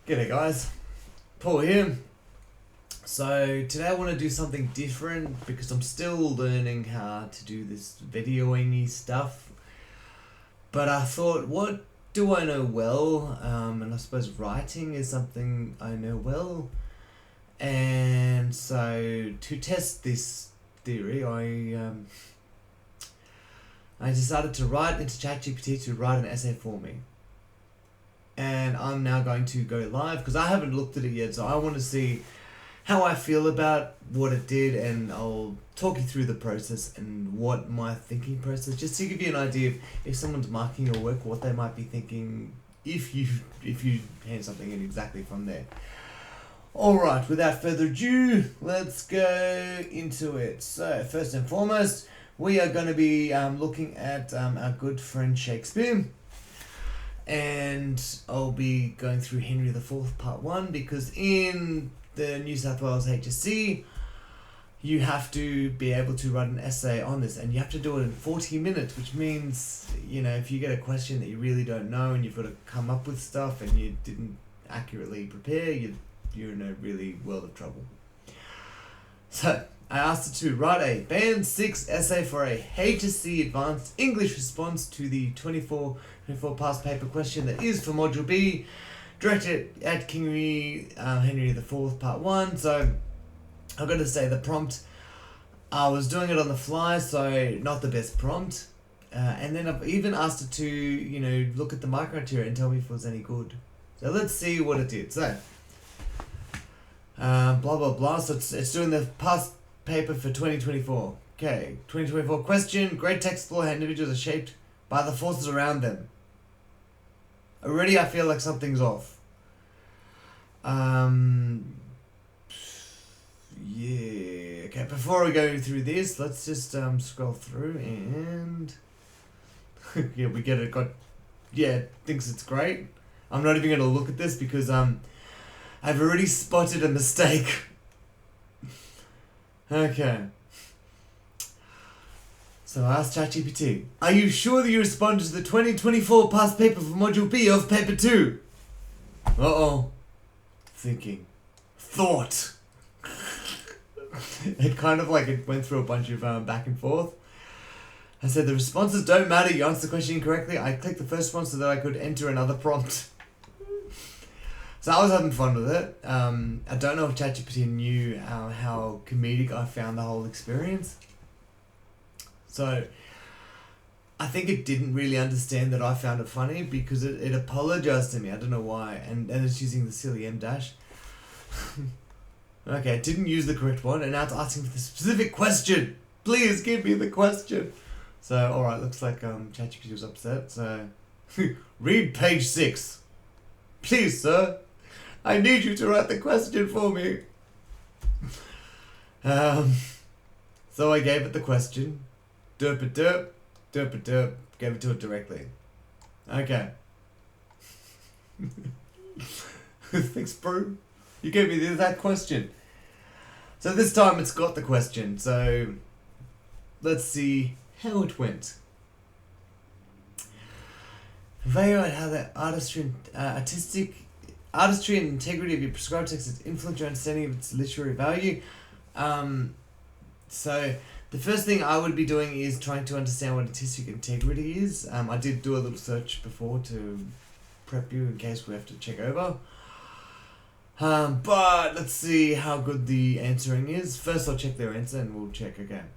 G'day guys, Paul here. So today I want to do something different because I'm still learning how to do this videoing stuff. But I thought, what do I know well? And I suppose writing is something I know well. And so to test this theory, I decided to write into Chat GPT to write an essay for me. And I'm now going to go live because I haven't looked at it yet, so I want to see how I feel about what it did, and I'll talk you through the process and what my thinking process, just to give you an idea of if someone's marking your work, what they might be thinking if you hand something in exactly from there. Alright, without further ado, let's go into it. So first and foremost, we are going to be looking at our good friend Shakespeare. And I'll be going through Henry IV Part 1 because in the New South Wales HSC you have to be able to write an essay on this, and you have to do it in 40 minutes, which means, you know, if you get a question that you really don't know and you've got to come up with stuff and you didn't accurately prepare, you're in a really world of trouble. So I asked it to write a Band 6 essay for a HSC Advanced English response to the 24 past paper question that is for Module B, directed at King Henry IV Part 1. So I've got to say the prompt, I was doing it on the fly, so not the best prompt. And then I've even asked it to, you know, look at the mark criteria and tell me if it was any good. So let's see what it did. So, blah, blah, blah. So it's doing the past paper for 2024. Okay, 2024 question. Great text explore how individuals are shaped by the forces around them. Already I feel like something's off. Yeah, okay, before we go through this, let's just scroll through and yeah, we get it, thinks it's great. I'm not even gonna look at this because I've already spotted a mistake. Okay. So I asked ChatGPT, are you sure that you responded to the 2024 past paper for Module B of Paper 2? Uh-oh. Thinking. Thought. It kind of like it went through a bunch of back and forth. I said, the responses don't matter, you answered the question incorrectly. I clicked the first one so that I could enter another prompt. So I was having fun with it. I don't know if ChatGPT knew how comedic I found the whole experience. So I think it didn't really understand that I found it funny because it apologized to me. I don't know why. And it's using the silly M dash. Okay, it didn't use the correct one, and now it's asking for the specific question. Please give me the question. So, alright, looks like ChatGPT was upset. So, read page 6. Please, sir. I need you to write the question for me. So I gave it the question. Derp, gave it to it directly. Okay. Thanks, bro. You gave me that question. So this time it's got the question. So let's see how it went. Evaluate how the artistry and integrity of your prescribed text has influenced your understanding of its literary value. So the first thing I would be doing is trying to understand what artistic integrity is. I did do a little search before to prep you in case we have to check over. But let's see how good the answering is. First I'll check their answer and we'll check again.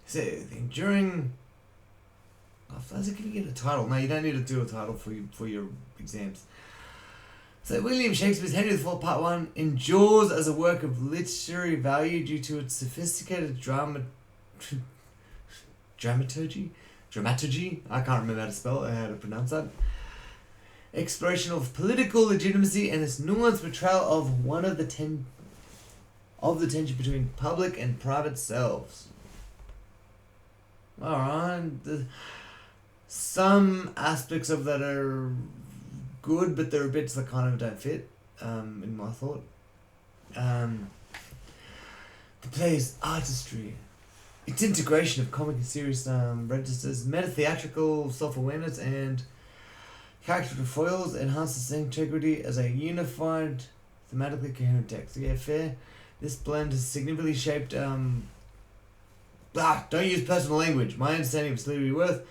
So the enduring... How's it going to get a title? No, you don't need to do a title for your exams. So William Shakespeare's Henry IV Part 1 endures as a work of literary value due to its sophisticated dramaturgy? I can't remember how to spell it, how to pronounce that. Exploration of political legitimacy and its nuanced portrayal of the tension between public and private selves. Alright. Some aspects of that are good, but there are bits that kind of don't fit, in my thought. The play's artistry, its integration of comic and serious registers, meta-theatrical self-awareness, and Character foils enhances integrity as a unified, thematically coherent text. Yeah, fair. This blend has significantly shaped. Don't use personal language. My understanding of literary worth.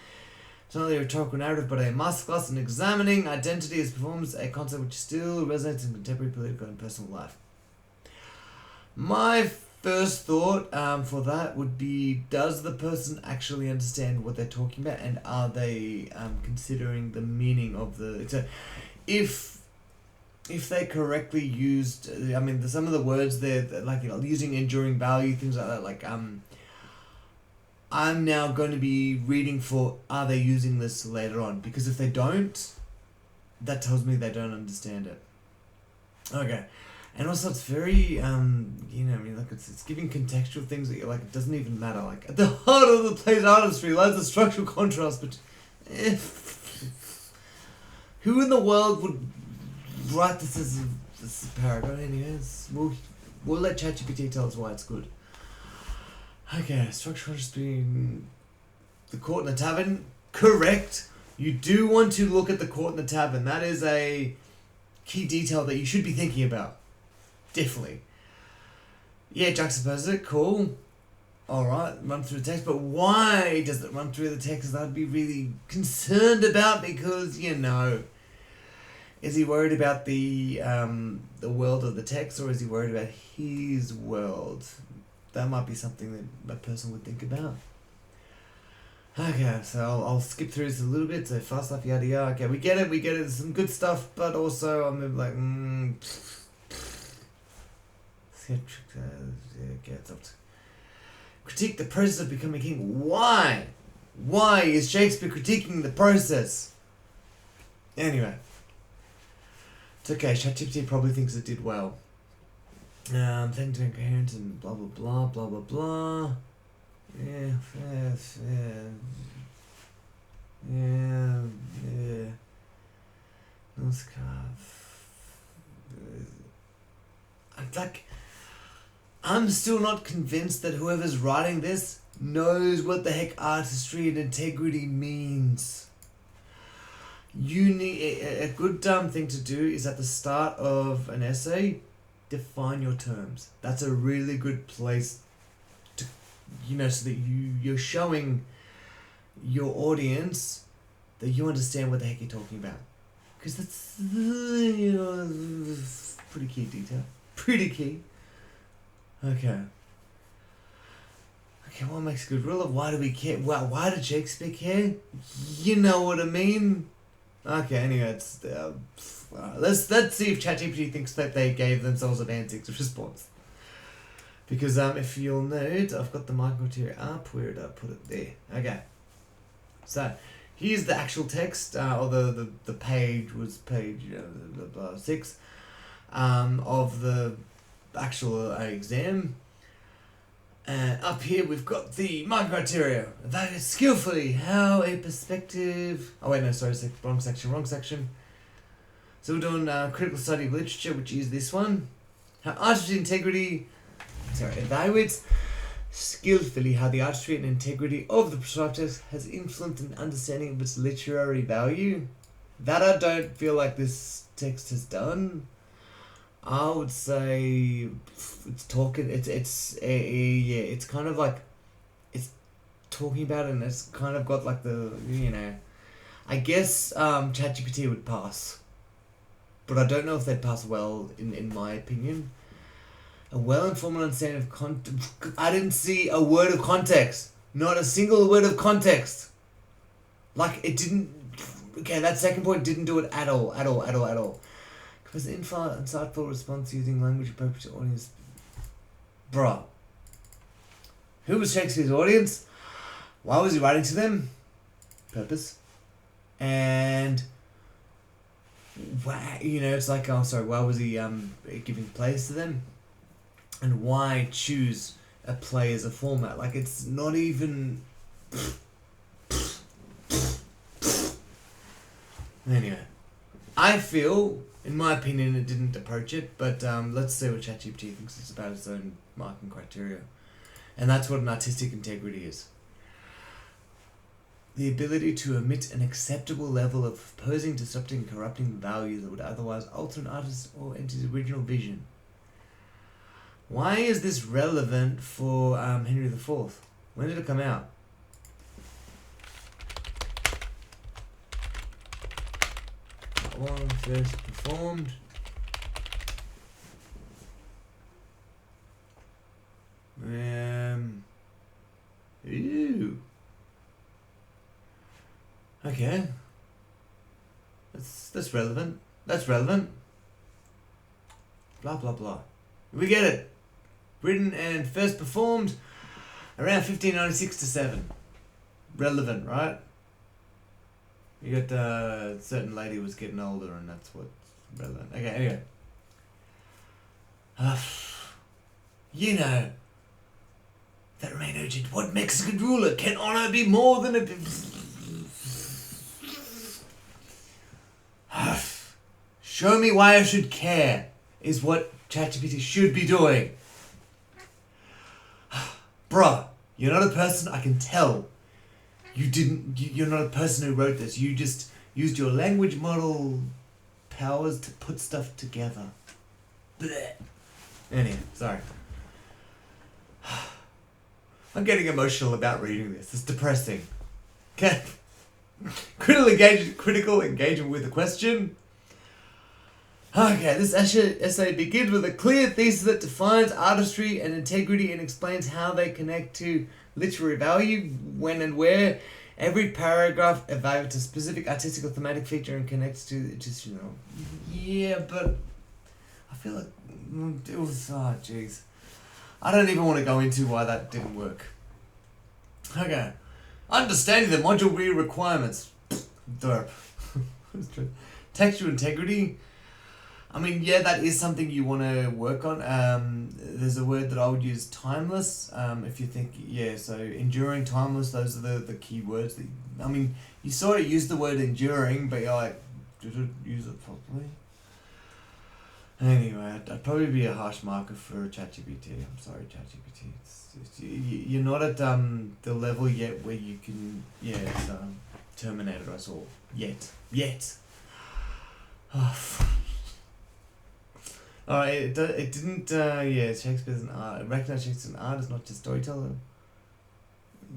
It's not only a rhetorical narrative, but a masterclass in examining identity as performance, a concept which still resonates in contemporary political and personal life. My first thought for that would be, does the person actually understand what they're talking about, and are they considering the meaning of the... So if they correctly used, I mean, some of the words there, like, you know, using enduring value, things like that, like, I'm now going to be reading for, are they using this later on? Because if they don't, that tells me they don't understand it. Okay. And also it's very, you know, I mean, like, it's giving contextual things that you're like, it doesn't even matter. Like, at the heart of the play's artistry lies the structural contrast, but who in the world would write this as a paragraph? Anyways, we'll let Chat GPT tell us why it's good. Okay, structural contrast being the court and the tavern. Correct. You do want to look at the court and the tavern. That is a key detail that you should be thinking about. Definitely. Yeah, juxtapose it. Cool. Alright, run through the text. But why does it run through the text? I'd be really concerned about, because, you know, is he worried about the world of the text, or is he worried about his world? That might be something that a person would think about. Okay, so I'll skip through this a little bit. So fast stuff, yada yada. Okay, we get it. There's some good stuff, but also I'm like, critique the process of becoming king. Why? Why is Shakespeare critiquing the process? Anyway, it's okay. ChatGPT probably thinks it did well. Things are incoherent and blah blah blah blah blah blah. Yeah. I'm still not convinced that whoever's writing this knows what the heck artistry and integrity means. You need a good thing to do is at the start of an essay, define your terms. That's a really good place to, you know, so that you're showing your audience that you understand what the heck you're talking about. Because that's, you know, pretty key detail. Pretty key. Okay, what makes a good ruler? Why do we care? Well, why did Shakespeare care? You know what I mean? Okay, anyway, let's see if ChatGPT thinks that they gave themselves an answer response. Because if you'll note, I've got the microcriteria up. Where did I put it? There. Okay. So here's the actual text. Although the page was page 6 of the actual exam. And up here we've got the microcriteria. Evaluate skillfully how a perspective... Oh wait, no, sorry, wrong section. So we're doing critical study of literature, which is this one. How artistry integrity... evaluates skillfully how the artistry and integrity of the prescribed text has influenced an understanding of its literary value. That I don't feel like this text has done. I would say it's talking. It's kind of like it's talking about it, and it's kind of got like the, you know, I guess ChatGPT would pass, but I don't know if they'd pass well in my opinion. A well-informed understanding of context. I didn't see a word of context. Not a single word of context. Like it didn't. Okay, that second point didn't do it at all. Because the insightful response using language appropriate to audience. Bruh. Who was Shakespeare's audience? Why was he writing to them? Purpose. And why, you know, it's like, why was he giving plays to them? And why choose a play as a format? Like, it's not even... Anyway. I feel, in my opinion, it didn't approach it, but let's see what ChatGPT thinks it's about its own marking criteria. And that's what an artistic integrity is. the ability to omit an acceptable level of posing, disrupting, corrupting values that would otherwise alter an artist or entity's original vision. Why is this relevant for Henry IV? When did it come out? That one first performed. Ew. Okay. That's relevant. That's relevant. Blah blah blah. We get it. Written and first performed around 1596 to 7. Relevant, right? You got a certain lady was getting older, and that's what's relevant. Okay, anyway. You know, that remain urgent. What Mexican ruler can honor be more than a... Show me why I should care, is what Chat GPT should be doing. Bruh, you're not a person, I can tell. You're not a person who wrote this. You just used your language model powers to put stuff together. Blech. Anyway, sorry. I'm getting emotional about reading this. It's depressing. Okay. Critical engagement with the question. Okay, this essay begins with a clear thesis that defines artistry and integrity and explains how they connect to literary value, when and where. Every paragraph evaluates a specific artistic or thematic feature and connects to just, you know. Yeah, but I feel like it was, oh jeez. I don't even want to go into why that didn't work. Okay. Understanding the module B requirements. Derp. Textual integrity. I mean, yeah, that is something you want to work on. There's a word that I would use, timeless. If you think, yeah, so enduring, timeless, those are the key words. I mean, you sort of use the word enduring, but you're like, did it use it properly? Anyway, I'd probably be a harsh marker for Chat GPT. I'm sorry, Chat GPT. You're not at the level yet where you can, yeah, it's Terminator us all. Yet. Alright, it didn't, yeah, Shakespeare's an art. Recognize Shakespeare's an artist, not just storyteller.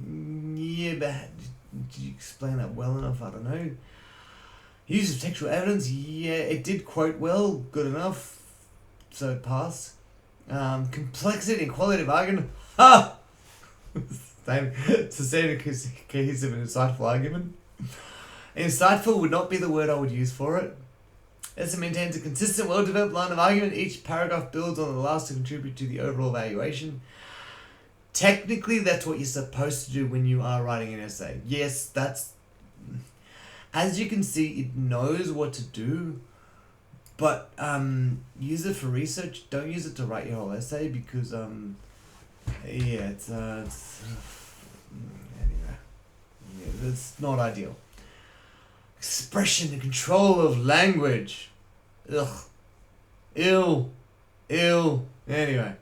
Yeah, but did you explain that well enough? I don't know. Use of textual evidence, yeah, it did quote well, good enough, so it passed. Complexity and quality of argument, ha! Sustained, cohesive and insightful argument. Insightful would not be the word I would use for it. As it maintains a consistent, well-developed line of argument, each paragraph builds on the last to contribute to the overall evaluation. Technically, that's what you're supposed to do when you are writing an essay. Yes, that's... As you can see, it knows what to do, but use it for research. Don't use it to write your whole essay because, yeah, it's anyway, yeah, it's not ideal. Expression and control of language. Ugh. Ew. Anyway,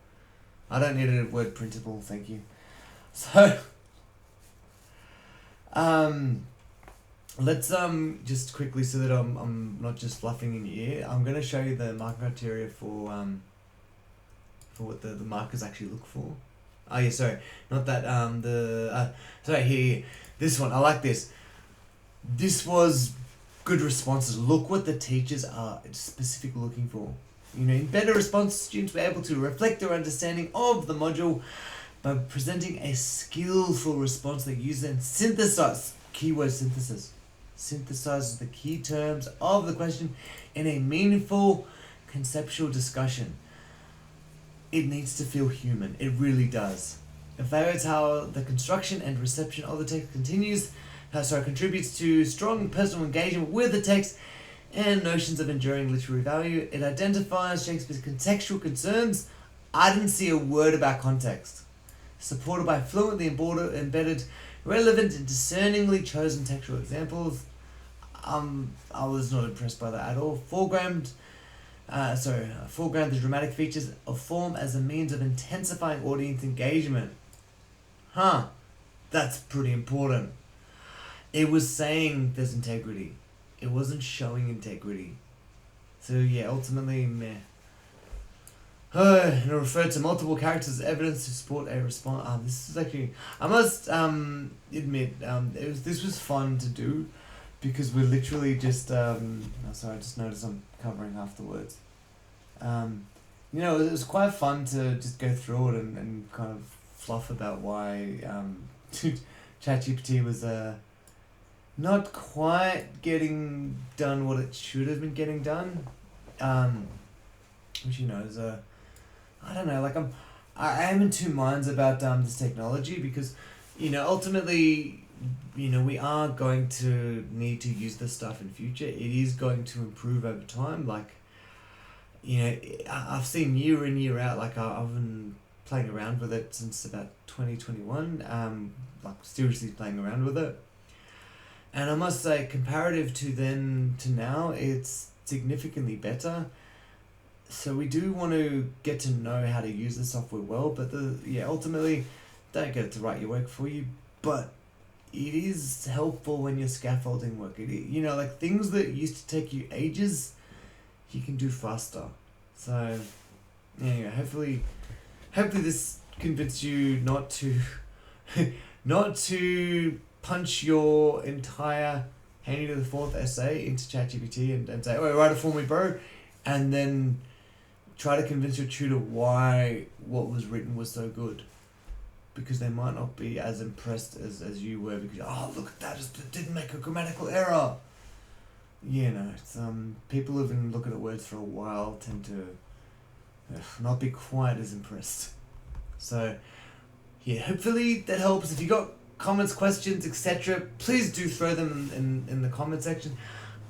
I don't need a word printable, thank you. So, let's just quickly, so that I'm not just fluffing in your ear, I'm gonna show you the marking criteria for what the markers actually look for. Oh yeah, sorry, not that sorry, here, this one, I like this. This was good responses. Look what the teachers are specifically looking for. You know, in better responses, students were able to reflect their understanding of the module by presenting a skillful response that uses and synthesize, keyword synthesis, synthesizes the key terms of the question in a meaningful conceptual discussion. It needs to feel human. It really does. Evaluates how the construction and reception of the text contributes to strong personal engagement with the text and notions of enduring literary value. It identifies Shakespeare's contextual concerns. I didn't see a word about context. Supported by fluently embedded, relevant and discerningly chosen textual examples. I was not impressed by that at all. Foreground the dramatic features of form as a means of intensifying audience engagement. That's pretty important. it was saying there's integrity. It wasn't showing integrity. So yeah, ultimately, meh. And it referred to multiple characters as evidence to support a response. This is actually, I must admit, this was fun to do, because we're literally just oh, sorry, I just noticed I'm covering half the words. You know, it was quite fun to just go through it and kind of fluff about why Chat GPT was not quite getting done what it should have been getting done. Which, you know, is I don't know, like I am in two minds about this technology, because, you know, ultimately, you know, we are going to need to use this stuff in future. It is going to improve over time. Like, you know, I've seen year in, year out, like I've been playing around with it since about 2021, like seriously playing around with it. And I must say, comparative to then to now, it's significantly better. So we do want to get to know how to use the software well, but ultimately, don't get it to write your work for you, but it is helpful when you're scaffolding work. You know, like things that used to take you ages, you can do faster. So, anyway, hopefully this convinced you not to punch your entire Henry to the Fourth essay into ChatGPT and say, "Oh, write it for me, bro," and then try to convince your tutor why what was written was so good, because they might not be as impressed as you were, because, oh, look at that, it didn't make a grammatical error. You know, it's, people who've been looking at words for a while tend to not be quite as impressed. So, yeah, hopefully that helps. If you got comments, questions, etc., please do throw them in the comment section.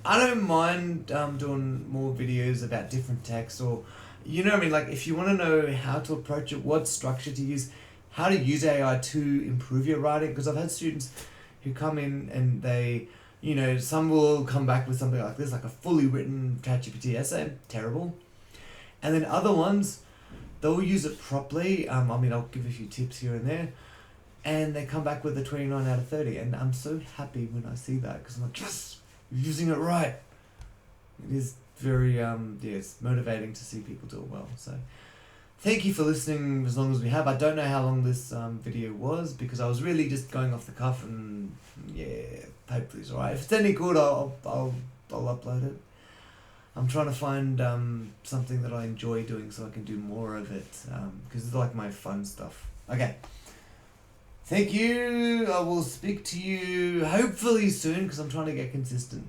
I don't mind doing more videos about different texts, or, you know what I mean, like if you want to know how to approach it, what structure to use, how to use AI to improve your writing, because I've had students who come in and they, you know, some will come back with something like this, like a fully written ChatGPT essay, terrible. And then other ones, they'll use it properly. I mean, I'll give a few tips here and there, and they come back with a 29 out of 30. And I'm so happy when I see that, because I'm like, yes, you're using it right. It is very, it's motivating to see people do it well. So thank you for listening as long as we have. I don't know how long this video was, because I was really just going off the cuff, and yeah, hopefully it's alright. If it's any good, I'll upload it. I'm trying to find something that I enjoy doing so I can do more of it, because it's like my fun stuff. Okay. Thank you. I will speak to you hopefully soon, because I'm trying to get consistent.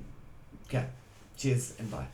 Okay. Cheers and bye.